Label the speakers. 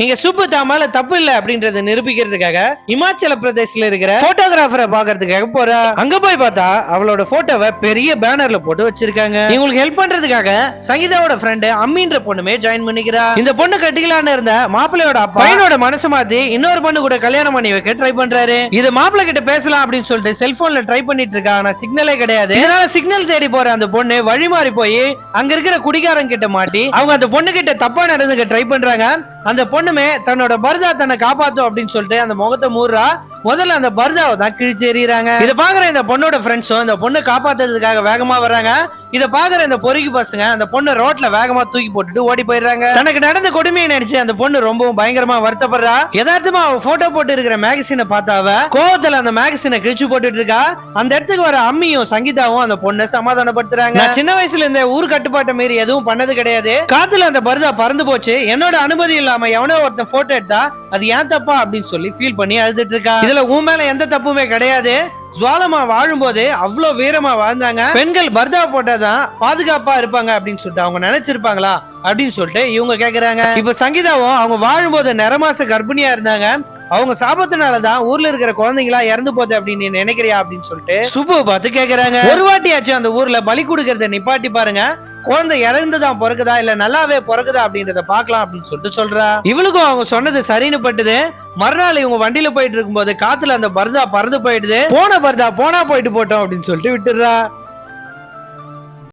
Speaker 1: இங்க சுப்பு தாமால தப்பு இல்ல அப்படின்றத நிரூபிக்கிறதுக்காக இமாச்சல பிரதேசல இருக்கிற போட்டோகிராஃபரை பாக்குறதுக்காக போறா. அங்க போய் பார்த்தா அவளோட போட்டோவை பெரிய பேனர்ல போட்டு வச்சிருக்காங்க. இவங்களுக்கு ஹெல்ப் பண்றதுக்காக சங்கீதாவோட ஃப்ரெண்ட் அம்மின்ற பொண்ணுமே ஜாயின் பண்ணிக்கிறா. இந்த பொண்ணு கட்டிக்கலான்னு இருந்த மாப்பிள்ளையோட அப்பா பையனோட மனசு மாத்தி இன்னொரு பொண்ணு கூட கல்யாணம் பண்ணி வைக்க ட்ரை பண்றாரு. இது மாப்பிள்ளை கிட்ட பேசலாம் அப்படின்னு சொல்லிட்டு செல்போன்ல ட்ரை பண்ணிட்டு இருக்கா. ஆனா சிக்னலே கிடையாது. இதனால சிக்னல் தேடி போற அந்த பொண்ணு வழி மாறி போய் அங்க இருக்கிற குடிகாரன் கிட்ட மாட்டி அவங்க அந்த பொண்ணு கிட்ட தப்பா நடந்துக்க ட்ரை பண்றாங்க. அந்த பொண்ணுமே தன்னோட பர்தா தன்னை காப்பாத்தும் அப்படின்னு சொல்லிட்டு அந்த முகத்தை மூடுறா. முதல்ல அந்த பர்தாவை தான் கிழிச்சு எறியறாங்க. இத பாக்குற இந்த பொண்ணோட ஃப்ரெண்ட்ஸும் இந்த பொண்ணு காப்பாத்துறதுக்காக வேகமா வர்றாங்க. இத பாக்குற இந்த பொறுக்கி பசங்க அந்த பொண்ணு ரோட்ல வேகமா தூக்கி போட்டுட்டு ஓடி போயிடுறாங்க. தனக்கு நடந்த கொடுமையை நினைச்சு அந்த பொண்ணு ரொம்பவும் பயங்கரமா வருத்தப்படுறா. யதார்த்தமா அவ போட்டோ போட்டு இருக்கிற மேகசினை பார்த்தாவ கோவத்துல அந்த மேகசினை கிழிச்சு போட்டுட்டு இருக்கா. அந்த இடத்துக்கு வர அம்மியும் சங்கீதாவும் அந்த பொண்ணை சமாதானப்படுத்துறாங்க. நான் சின்ன வயசுல இருந்த ஊர் கட்டுப்பாட்டை மீறி எதுவும் பண்ணது கிடையாது. காத்துல அந்த பர்தா பறந்து போச்சு. என்னோட அனுமதி இல்லாம எவனோ ஒருத்தன் போட்டோ எடுத்தா அது ஏன் தப்பா அப்படின்னு சொல்லி ஃபீல் பண்ணி அழுதுட்டு இருக்கா. இதுல உன் மேல எந்த தப்புமே கிடையாது. ஜுவாலமா வாழும்போது அவ்வளவு வீரமா வாழ்ந்தாங்க. பெண்கள் பர்தா போட்டாதான் பாதுகாப்பா இருப்பாங்க அப்படின்னு சொல்லிட்டு அவங்க நினைச்சிருப்பாங்களா அப்படின்னு சொல்லிட்டு இவங்க கேக்குறாங்க. இப்ப சங்கீதாவும் அவங்க வாழும்போது நிறமாச கர்ப்பிணியா இருந்தாங்க. அவங்க சாபத்தினாலதான் ஊர்ல இருக்கிற குழந்தைங்களா இறந்து போகுது அப்படின்னு நினைக்கிறியா அப்படின்னு சொல்லிட்டு சுப்பு பார்த்து கேக்குறாங்க. ஒரு வாட்டியாச்சும் அந்த ஊர்ல பலி கொடுக்கறத நிப்பாட்டி பாருங்க. குழந்தை இறந்துதான் பிறகுதா இல்ல நல்லாவே பிறகுதா அப்படின்றத பாக்கலாம் அப்படின்னு சொல்லிட்டு சொல்றா. இவளுக்கும் அவங்க சொன்னது சரின்னு பட்டுது. மறுநாள் இவங்க வண்டியில போயிட்டு இருக்கும்போது காத்துல அந்த பர்தா பறந்து போயிடுது. போன பர்தா போனா போயிட்டு போட்டோம் அப்படின்னு சொல்லிட்டு விட்டுடுறா.